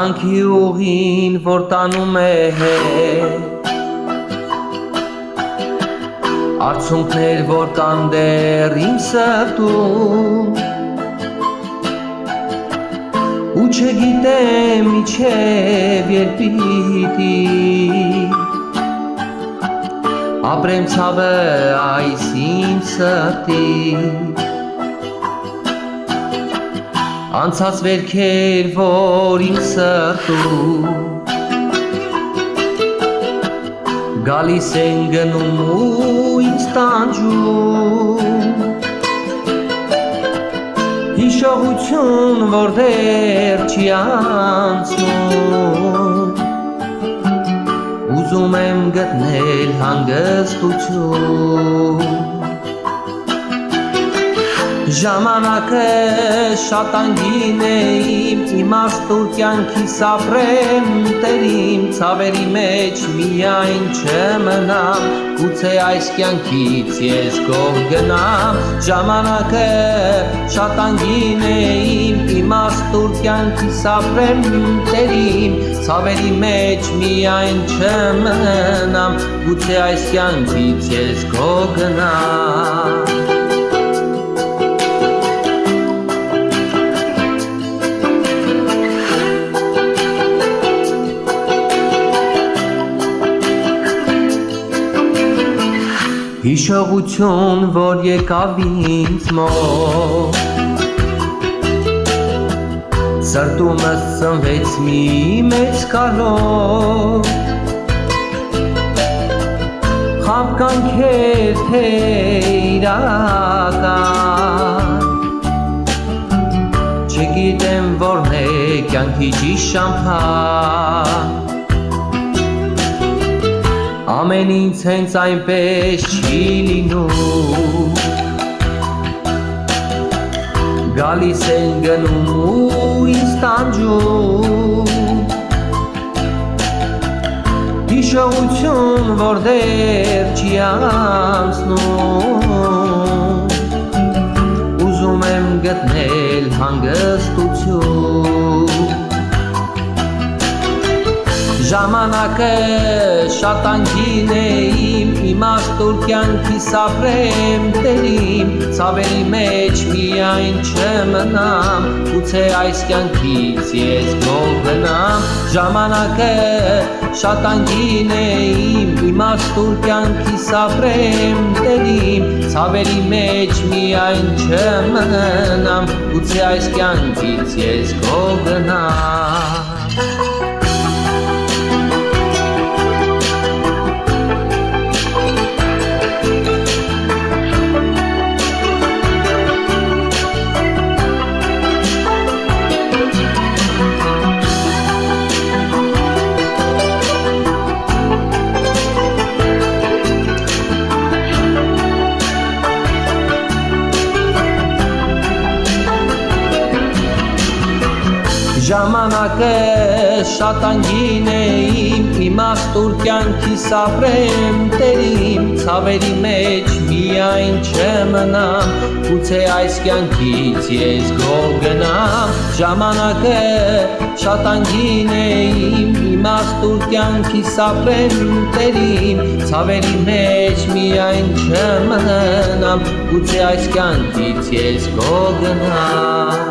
Կյանքի ուղին, որ տանում է հետ Արցունքներ, որ կան դեռ իմ սրտում Ու չգիտեմ իջև երբ պիտի Ապրեմ ցավը այս իմ սրտի Անցած վերքեր, որ իմ սրտում Գալիս են գնում ու ինձ տանջում Հիշողություն, որ դեռ չի անցնում Ուզում եմ գտնել հանգստություն Ժամանակը շատ անգին է իմ իմաստուր կյանքիս ապրեմ տերիմ Ցավերի մեջ միայն չմնամ Գուցե այս կյանքից ես գոհ գնամ Ժամանակը շատ անգին է իմ իմաստուր կյանքիս ապրեմ տերիմ Ցավերի մեջ միայն չմնամ Գուցե այս կյանքից ես գոհ գնամ Հիշողություն, որ եկավ ինձ մոտ Սրտումս ծնվեց մի մեծ կարոտ Խաբկանքեր թե իրական Չգիտեմ որն է կյանքի ճիշտ շամփան Ամեն ինձ հենց այնպես չի լինում Գալիս են գնում ու ինձ տանջում Հիշողություն, որ դեռ չի անցնում Ուզում եմ գտնել հանգստություն Ժամանակը շատ անգին է իմ իմաստուր կյանքիս ապրեմ տերիմ Ցավերի մեջ միայն չմնամ Գուցե այս կյանքից ես գոհ գնամ Ժամանակը շատ անգին է իմ իմաստուր կյանքիս ապրեմ տերիմ Ցավերի մեջ միայն չմնամ Գուցե այս կյանքից ես գոհ գնամ Ժամանակը շատ անգին է իմ իմաստուր կյանքիս ապրեմ տերիմ Ցավերի մեջ միայն չմնամ Գուցե այս կյանքից ես գոհ գնամ Ժամանակը շատ անգին է իմ իմաստուր կյանքիս ապրեմ տերիմ Ցավերի մեջ միայն չմնամ Գուցե այս կյանքից ես գոհ գնամ